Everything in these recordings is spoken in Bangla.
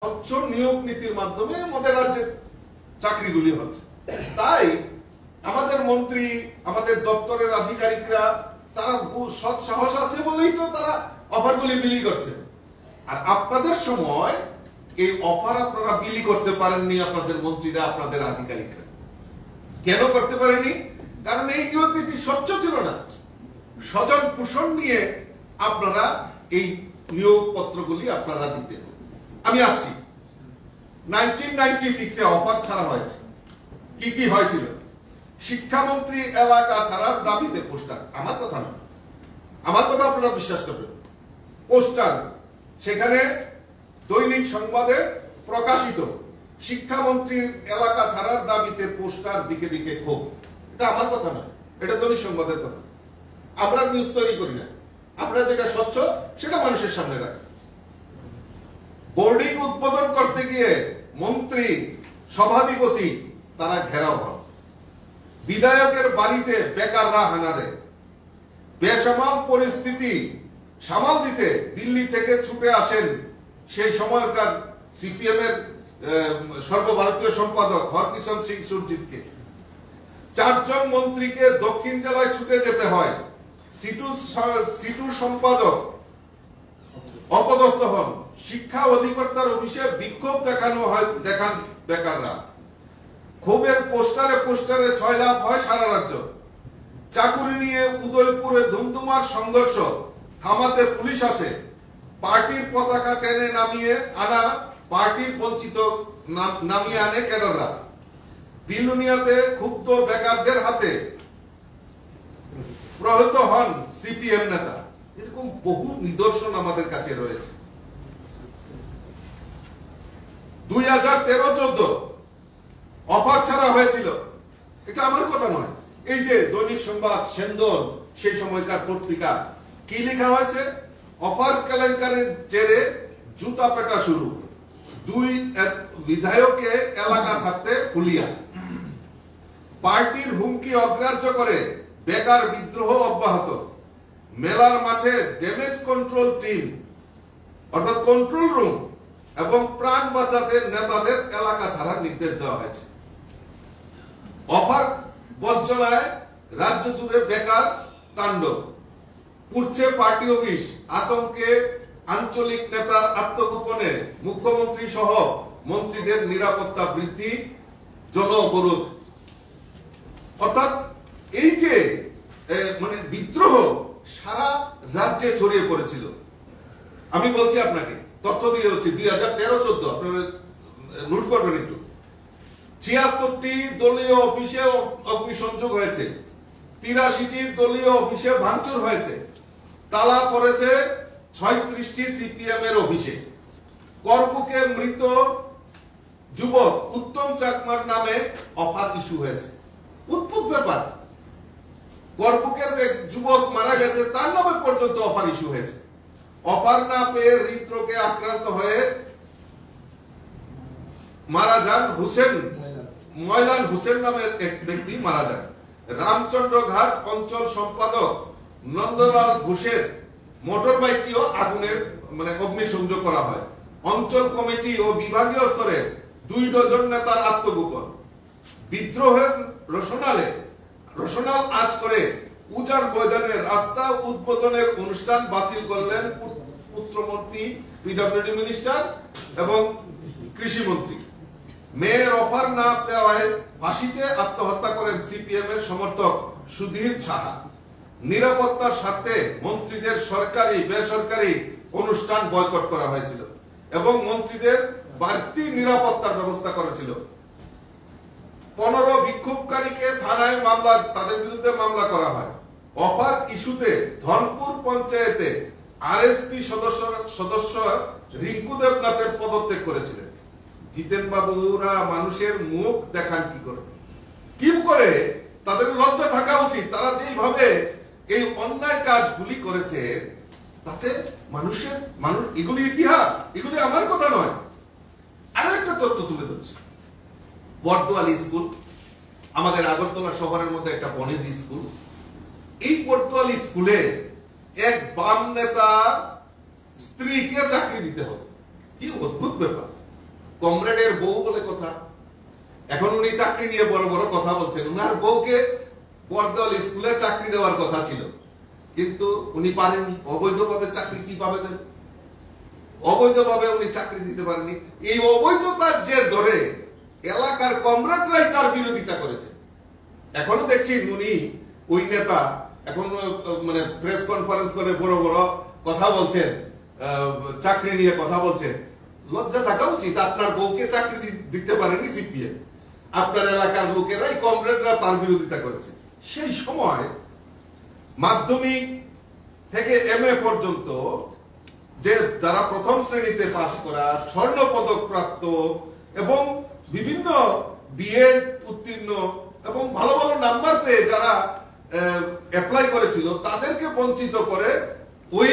স্বচ্ছ নিয়োগ নীতির মাধ্যমে আমাদের রাজ্যে চাকরিগুলি হচ্ছে। তাই আমাদের মন্ত্রী, আমাদের দপ্তরের আধিকারিকরা তারা সৎ সাহস আছে বলেই তো তারা অফারগুলি বিলি করছে। আর আপনাদের সময় এই অফার আপনারা বিলি করতে পারেননি, আপনাদের মন্ত্রীরা, আপনাদের আধিকারিকরা। কেন করতে পারেনি? কারণ এই নিয়োগ নীতি স্বচ্ছ ছিল না। স্বজন পোষণ নিয়ে আপনারা এই নিয়োগ পত্রগুলি আপনারা দিতেন। আমি আসছি 1996 অফার ছাড়া হয়েছে। কি কি হয়েছিল? শিক্ষামন্ত্রী এলাকা ছাড়ার দাবিতে পোস্টার, আমার কথা না, আমার কথা আপনারা বিশ্বাস করবেন, পোস্টার সেখানে দৈনিক সংবাদে প্রকাশিত, শিক্ষামন্ত্রীর এলাকা ছাড়ার দাবিতে পোস্টার দিকে দিকে ক্ষোভ। এটা আমার কথা না, এটা দৈনিক সংবাদের কথা। আমরা নিউজ তৈরি করি না, আমরা যেটা স্বচ্ছ সেটা মানুষের সামনে রাখি। বোর্ডিং উদ্বোধন করতে গিয়ে মন্ত্রী, সভাধিপতি তারা ঘেরাও হন। বিধায়কের বাড়িতে বেকাররা হানা দেয়। বেসামাল পরিস্থিতি সামাল দিতে দিল্লি থেকে ছুটে আসেন সেই সময়কার সিপিএম এর সর্বভারতীয় সম্পাদক হরকিষণ সিং সুরজিৎকে। 4 জন মন্ত্রীকে দক্ষিণ জেলায় ছুটে যেতে হয়। সিটু সম্পাদক অপদস্থ হন। শিক্ষা অধিকর্তার অফিসে বিক্ষোভ দেখান বেকাররা। ক্ষোভের পোস্টারে পোস্টারে 6 লাখ হয় সারা রাজ্য। চাকুরি নিয়ে উদয়পুরে ধুমধুমার সংঘর্ষ, থামাতে পুলিশ আসে। পার্টির পতাকা টেনে নামিয়ে আনা, পার্টির বঞ্চিত নামিয়ে আনে কেরালা। বিলুনিয়াতে ক্ষুব্ধ বেকারদের হাতে প্রহত হন সিপিএম নেতা। এরকম বহু নিদর্শন আমাদের কাছে রয়েছে। 2013-14 অফার ছাড়া হয়েছিল, এটা আমার কথা নয়। এই যে দৈনিক সংবাদ, সেন্দন, সেই সময়কার পত্রিকা, কি লেখা হয়েছে? অফার কেলেঙ্কারির জেরে জুতা পেটা শুরু, 2 বিধায়ককে এলাকা ছাড়তে হুলিয়া। পার্টির হুমকি অগ্রাহ্য করে বেকার বিদ্রোহ অব্যাহত। মেলার মাঠে ড্যামেজ কন্ট্রোল টিম অর্থাৎ কন্ট্রোল রুম এবং প্রাণ বাঁচাতে নেতাদের এলাকা ছাড়ার নির্দেশ দেওয়া হয়েছে। অফার বঞ্চনায় রাজ্য জুড়ে বেকার তাণ্ডব, পুড়ছে পার্টি অফিস। আতঙ্কে আঞ্চলিক নেতার আত্মগোপনে মুখ্যমন্ত্রী সহ মন্ত্রীদের নিরাপত্তা বৃদ্ধি, জন অবরোধ। অর্থাৎ এই যে মানে বিদ্রোহ সারা রাজ্যে ছড়িয়ে পড়েছিল। আমি বলছি আপনাকে, তথ্য দিয়ে হচ্ছে 2013-14 আপনারা নোট করবেন একটু। 76টি দলীয় অফিসে অগ্নিসংযোগ হয়েছে, 83টি দলীয় অফিসে ভাঙচুর হয়েছে, তালা পড়েছে 36টি সিপিএম এর অফিসে। করবুকে মৃত যুবক উত্তম চাকমার নামে অফার ইস্যু হয়েছে। অদ্ভুত ব্যাপার, করবুকের এক যুবক মারা গেছে, তার নামে পর্যন্ত অফার ইস্যু হয়েছে। অফার না পেয়ে হৃদরোগে আক্রান্ত হয়ে মারা যান ময়লান হোসেন নামের এক ব্যক্তি মারা যান। রামচন্দ্র ঘাট অঞ্চল সম্পাদক নন্দলাল ঘোষের মোটর বাইকটিও আগুনের অগ্নিসংযোগ করা হয়। অঞ্চল কমিটি ও বিভাগীয় স্তরে 2 ডজন নেতার আত্মগোপন। বিদ্রোহের রসনাল আজ করে উজার ময়দানে রাস্তা উদ্বোধনের অনুষ্ঠান বাতিল করলেন পুত্রমন্ত্রী, পিডব্লিউডি মিনিস্টার এবং কৃষিমন্ত্রী। মেয়ের অফার না দেওয়ায় ফাঁসিতে আত্মহত্যা করেন সিপিএম এর সমর্থক সুধীর সাহা। নিরাপত্তার স্বার্থে মন্ত্রীদের সরকারি বেসরকারি অনুষ্ঠান বয়কট করা হয়েছিল এবং মন্ত্রীদের বাড়তি নিরাপত্তার ব্যবস্থা করেছিল। 15 বিক্ষোভকারীকে থানায় তাদের বিরুদ্ধে মামলা করা হয়। অফার ইস্যুতে ধনপুর পঞ্চায়েতে আরএসপি সদস্য রিঙ্কু দেবনাথের পদত্যাগ করেছিলেন। জিতেন বাবুরা মানুষের মুখ দেখান কি করে? তাদের লজ্জা থাকা উচিত। তারা যেভাবে এই অন্যায় কাজগুলি করেছে তাতে মানুষ এগুলি ইতিহাস, এগুলি আমার কথা নয়। আরো একটা তথ্য তুলে ধরছি। বর্দোয়ালি স্কুল, আমাদের আগরতলা শহরের মধ্যে একটা বনেদি স্কুল। এই বর্দোয়ালি স্কুলে এক বাম নেতা স্ত্রীকে চাকরি দিতে হবে। কি অদ্ভুত ব্যাপার! কমরেডের বউ বলে কথা। এখন উনি চাকরি নিয়ে বড় বড় কথা বলছেন। উনার বউকে বর্দল স্কুলে চাকরি দেওয়ার কথা ছিল, কিন্তু উনি পারেননি। অবৈধভাবে চাকরি কিভাবে দেন? অবৈধভাবে উনি চাকরি দিতে পারেননি। এই অবৈধতার জের ধরে এলাকার কমরেডরাই তার বিরোধিতা করেছে। এখনো দেখছি উনি ওই নেতা এখন মানে প্রেস কনফারেন্স করে বড় বড় কথা বলছেন, চাকরি নিয়ে কথা বলছেন। লজ্জা থাকা উচিত। আপনার বউকে চাকরি দিতে পারেনি সিপিএম, আপনার এলাকার লোকেরাই কমরেডরা তার বিরোধিতা করেছে। সেই সময় মাধ্যমিক থেকে এমএ পর্যন্ত যে যারা প্রথম শ্রেণীতে পাস করা, স্বর্ণ পদক প্রাপ্ত এবং বিভিন্ন বিএড উত্তীর্ণ এবং ভালো ভালো নাম্বার পেয়ে যারা অ্যাপ্লাই করেছিল, তাদেরকে বঞ্চিত করে ওই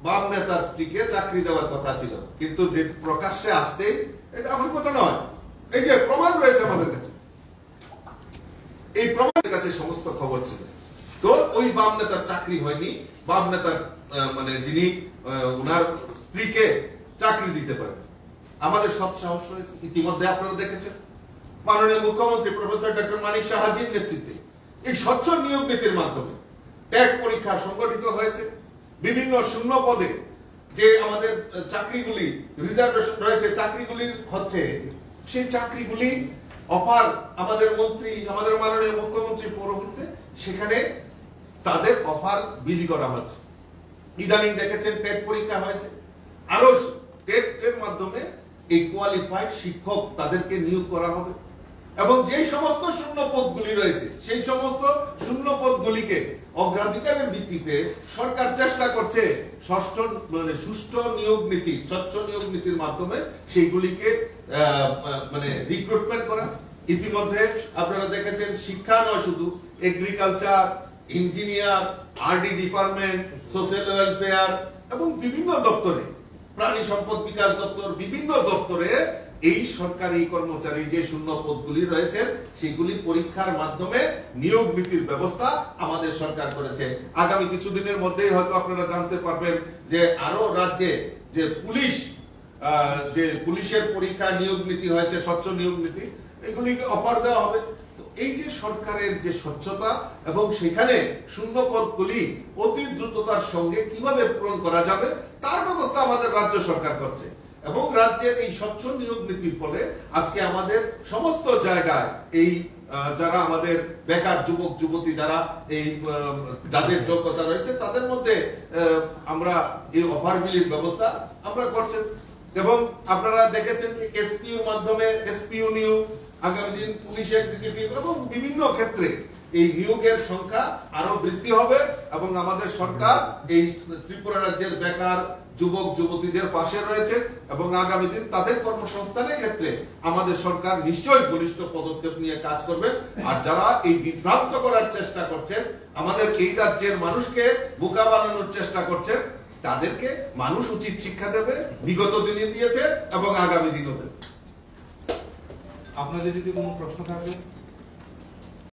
বাম নেতার স্ত্রীকে চাকরি দেওয়ার কথা ছিল। কিন্তু যে প্রকাশ্যে আসতে, এটা আমার কথা নয়, এই যে প্রমাণ রয়েছে আমাদের কাছে, এই প্রমাণের কাছে সমস্ত খবর ছিল। তো ওই বাম নেতার চাকরি হয়নি। বাম নেতার মানে যিনি উনার স্ত্রীকে চাকরি দিতে পারেন, আমাদের সৎসাহস রয়েছে। ইতিমধ্যে আপনারা দেখেছেন মাননীয় মুখ্যমন্ত্রী প্রফেসর ডক্টর মানিক সাহাজির নেতৃত্বে এই স্বচ্ছ নিয়োগ নীতির মাধ্যমে ট্যাগ পরীক্ষা সংগঠিত হয়েছে। বিভিন্ন শূন্য পদে যে আমাদের চাকরিগুলি রিজার্ভেশন রয়েছে, চাকরিগুলি হচ্ছে, সেই চাকরিগুলি অফার আমাদের মন্ত্রী, আমাদের মাননীয় মুখ্যমন্ত্রী পৌরোহিত্যে সেখানে তাদের অফার বিলি করা হচ্ছে। ইদানিং দেখেছেন টেট পরীক্ষা হয়েছে, আরো টেটের মাধ্যমে এই কোয়ালিফাইড শিক্ষক তাদেরকে নিয়োগ করা হবে। এবং যে সমস্ত শূন্য পদগুলি রয়েছে, সেই সমস্ত শূন্য পদগুলিকে অগ্রাধিকারের ভিত্তিতে সরকার চেষ্টা করছে সুষ্ঠু নিয়োগ নীতি, স্বচ্ছ নিয়োগ নীতির মাধ্যমে সেইগুলিকে মানে রিক্রুটমেন্ট করা। ইতিমধ্যে আপনারা দেখেছেন শিক্ষা নয়, শুধু agriculture, engineer, RD department, social welfare এবং বিভিন্ন দপ্তরে, প্রাণী সম্পদ বিকাশ দপ্তর, বিভিন্ন দপ্তরে এই সরকারি কর্মচারী যে শূন্য পদগুলি রয়েছে সেগুলি পরীক্ষার মাধ্যমে নিয়োগ নীতির ব্যবস্থা আমাদের সরকার করেছে। আগামী কিছুদিনের মধ্যেই হয়তো আপনারা জানতে পারবেন যে আরো রাজ্যে যে পুলিশের পরীক্ষা নিয়োগ নীতি হয়েছে, স্বচ্ছ নিয়োগ নীতি, এগুলিকে অফার দেওয়া হবে। তো এই যে সরকারের যে স্বচ্ছতা এবং সেখানে শূন্য পদগুলি অতি দ্রুততার সঙ্গে কিভাবে পূরণ করা যাবে তার ব্যবস্থা আমাদের রাজ্য সরকার করছে। এবং রাজ্যের এই স্বচ্ছ নিয়োগ নীতির ফলে আজকে আমাদের সমস্ত জায়গায় এই যারা আমাদের বেকার যুবক যুবতী, যারা এই যাদের যোগ্যতা রয়েছে, তাদের মধ্যে আমরা এই অফার বিলির ব্যবস্থা আমরা করছি। এবং আপনারা দেখেছেন এসপিউর মাধ্যমে এসপিউ নিয়োগ, আগামী দিন পুলিশ এক্সিকিউটিভ এবং বিভিন্ন ক্ষেত্রে এই নিয়োগের সংখ্যা আরো বৃদ্ধি হবে। এবং আমাদের সরকার এই ত্রিপুরা রাজ্যের বেকার যুবক যুবতীদের পাশে রয়েছে এবং আগামী দিন তাদের কর্মসংস্থানের ক্ষেত্রে আমাদের সরকার নিশ্চয়ই বলিষ্ঠ পদক্ষেপ নিয়ে কাজ করবে। আর যারা এই বিভ্রান্ত করার চেষ্টা করছেন, আমাদের এই রাজ্যের মানুষকে বোকা বানানোর চেষ্টা করছেন, তাদেরকে মানুষ উচিত শিক্ষা দেবে, বিগত দিনে দিয়েছে এবং আগামী দিনও দেবে। আপনাদের যদি কোনো প্রশ্ন থাকে